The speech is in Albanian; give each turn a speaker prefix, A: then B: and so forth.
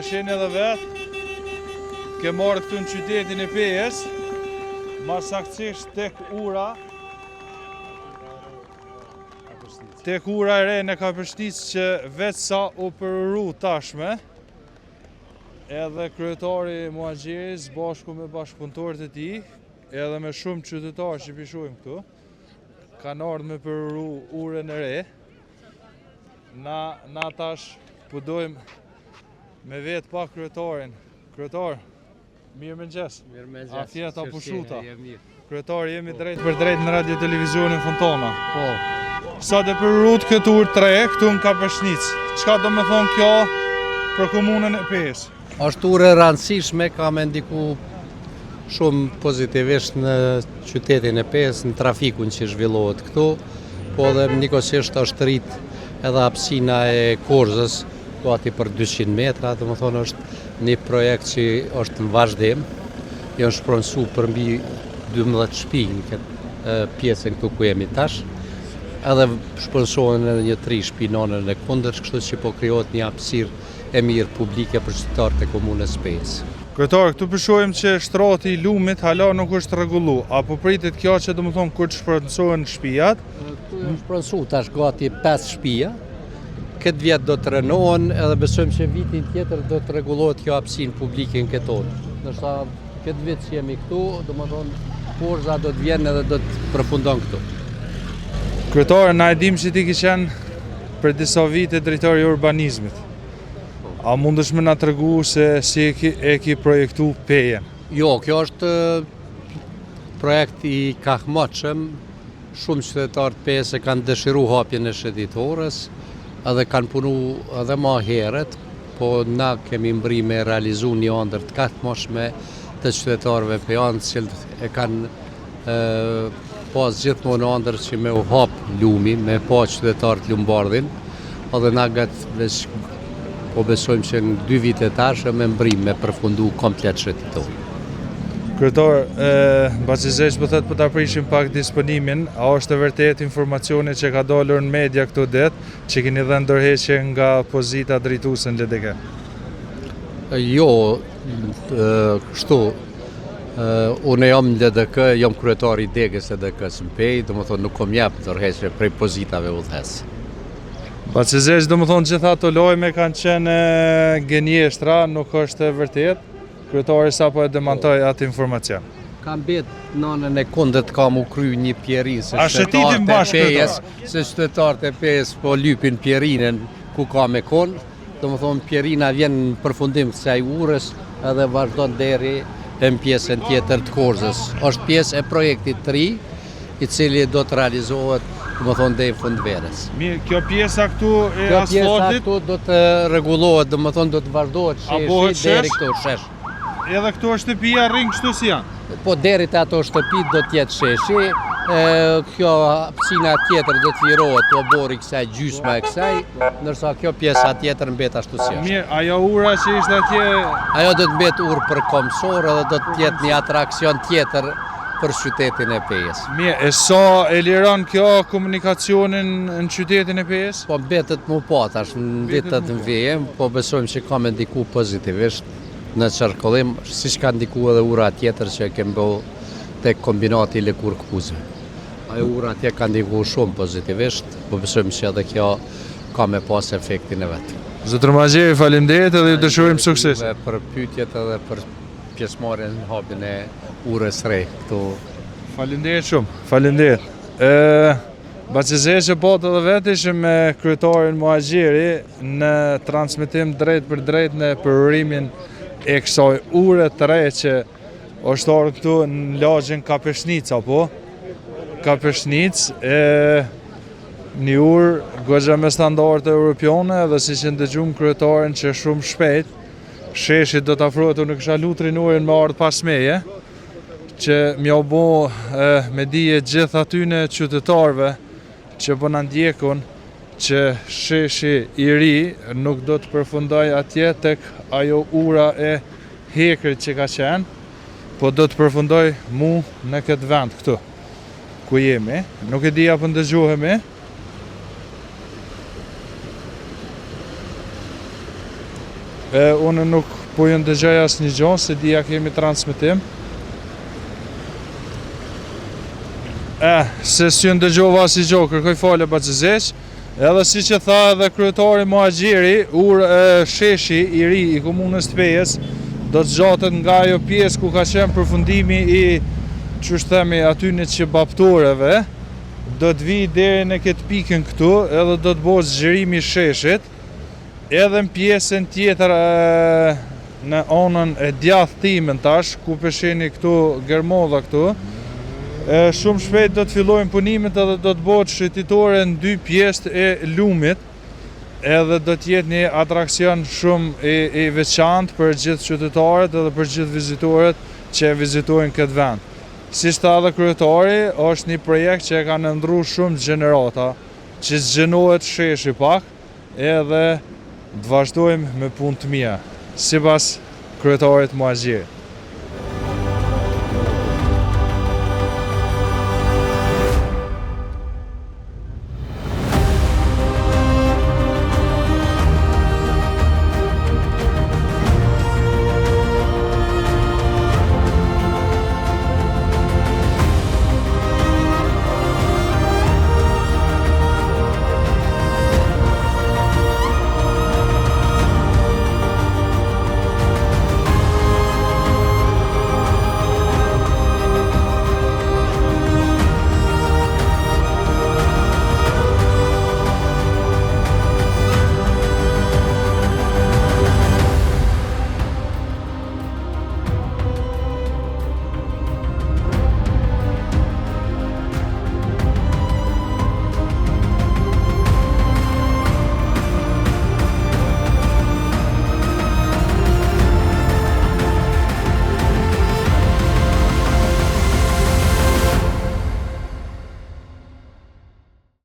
A: sheni edhe vetë, ke marrë këtu në qytetin e Pejës, ma saktësisht tek ura e re në Kapërshnicë që vetë sa u përru tashme, edhe kryetari Muhaxheris bashku me bashkëpunëtorët e tij, edhe me shumë qytetarë që pishojmë këtu, kanë ardhur me përru urën e re. Na tash po dojmë me vetë pa kryetarin. Kryetar, mirëmëngjes.
B: Mirëmëngjes.
A: A fjeta pushuta. Kryetar, jemi drejt për drejt në radio televizionin Fontana.
B: Po.
A: Sa të përrut këtë urë 3 këtu në Kapërshnicë. Çka do me thonë kjo për komunën e Pejës?
B: Është urë e rëndësishme, ka me ndiku shumë pozitivisht në qytetin e Pejës, në trafikun që zhvillohet këtu, po dhe njëkohësisht është rrit edhe hapësina e Korzës, gati për 200 metra, dhe më thonë është një projekt që është në vazhdim, janë shpronësu për mbi 12 shtëpi në këtë pjesën këtu ku jemi tash, edhe shpronësohen edhe një 3 shtëpi nënën e kundër, kështu që po krijohet një hapësirë e mirë publike për qytetarët e komunës Pejës.
A: Kryetar, këtu përshojmë që shtrati i lumit hala nuk është rregullu, apo pritet kjo që do më thonë kur të shpronësohen shtëpijat?
B: Këtu janë shpronësu tash gati 5 shtëpia. Këtë vjet do të renohen edhe besojmë që vitin tjetër do të rregullohet kjo hapësinë publike në këtë orë. Ndërsa këtë vit që jemi këtu, do më thonë Korza do të vjen edhe do të përfundon këtu.
A: Kryetar, na e dim që ti ke qenë për disa vite drejtori i urbanizmit. A mundesh me na tregu se si e ki projektu Pejën?
B: Jo, kjo është projekt i kahmoqëm, shumë qytetarë të Pejës e kanë dëshiru hapjen e shëndetësores, edhe kanë punu edhe ma heret, po na kemi mbri me realizu një ëndër të kahmoqme të qytetarëve pejanë, që e kanë pas gjithmonë ëndër që me u hap lumi, me pa qytetarët lumbardhin, edhe na gatë veç po besojmë që në 2 vite tash me mbrim me përfundu komplet shëndetësor.
A: Kryetar, Bacizesh po thot po ta prishim pak disponimin, a është e vërtet informacioni që ka dalur në media këto ditë, që keni dhënë ndërheqje nga pozita drejtuese në LDK?
B: Jo, kështu, unë jam në LDK, jam kryetari i degës LDK-s në Pejë, do më thonë nuk kom jap ndërheqje prej pozitave udhëhes.
A: Bacizesh, do më thonë gjitha ato lojme kanë qenë gënjeshtra, nuk është e vërtet. Kryetari sapo e demantoi atë informacion.
B: Kam bet nënën e kundët ka mu kry një pjerin se qytetarët e Pejës po lypin pjerinën ku ka me kon, do më thonë pjerina vjen në përfundim kësaj urës edhe vazhdon deri në pjesën tjetër të Korzës. Është pjesë e projektit 3, i cili do të realizohet, do më thonë deri në fund verës.
A: Mirë, kjo pjesa këtu e asfaltit?
B: Kjo pjesa këtu do të rregullohet, do më thonë do të vazhdohet sheshi deri këtu shesh.
A: Edhe këtu shtëpia rring kështu si janë?
B: Po deri te ato shtëpi do të jetë sheshi, kjo hapësina tjetër do të lirohet, të obori kësaj gjysma e kësaj, ndërsa kjo pjesa tjetër mbet ashtu si është.
A: Mirë, ajo ura që ishte atje?
B: Ajo do të mbet urë për komsor edhe do të jetë një atraksion tjetër për qytetin e Pejës.
A: Mirë, e sa e liron kjo komunikacionin në qytetin e Pejës?
B: Po mbetet mu pa tash në vitet në vijem, po besojmë që ka me ndiku pozitivisht në qarkullim, si që ka ndiku edhe ura tjetër që kemë bëllë tek kombinati lëkur këpuzve. Ajo ura tje ka ndiku shumë pozitivisht, po besojmë që edhe kjo ka me pas efektin e vetë.
A: Zotër Muhaxheri, faleminderit edhe ju dëshirojmë sukses.
B: Për pyetjet edhe për pjesëmarrjen në hapjen e urës re këtu.
A: Faleminderit shumë, faleminderit. Bacizesh e botë edhe vetë ishim me kryetarin Muhaxheri në transmitim drejt për drejt në përërimin e kësaj ure të re që është orë këtu në lagjën Kapërshnicë, apo? Kapërshnicë, një urë goxha me standarde europiane dhe si që ndëgjum kryetarin që shumë shpejt, sheshit do të afrohet, unë kësha lutrin urin me ardhë pas meje, që mja bo me dije gjithë atyne qytetarve që po na ndjekun që sheshi i ri nuk do të përfundoj atje tek ajo ura e hekrit që ka qenë, po do të përfundoj mu në këtë vend këtu, ku jemi. Nuk e di apo ndëgjohemi. Unë nuk po ju ndëgjoj asnjë gjë, se dia kemi transmetim. Se si ju ndëgjova asnjë gjë, kërkoj falje Baxhizeq. Edhe si që tha edhe kryetari Muhaxhiri, sheshi i ri i komunës të Pejës do të zgjatet nga ajo pjesë ku ka qenë përfundimi i atyne që baptoreve, do të vi deri në këtë pikën këtu, edhe do të bëhet zgjerimi i sheshit, edhe në pjesën tjetër në anën e djathtë timën tash, ku pesheni këtu Germodha këtu. Shumë shpejt do të fillojnë punimet edhe do të bëhet shëtitore në 2 pjesë e lumit, edhe do të jetë një atraksion shumë i veçantë për gjithë qytetarët edhe për gjithë vizitorët që vizitojnë këtë vend. Si shta edhe kryetari, është një projekt që e ka nëndru shumë gjenerata, që zgjenohet sheshi pak, edhe të vazhdojmë me punë të mira, sipas kryetarit Muhaxhiri.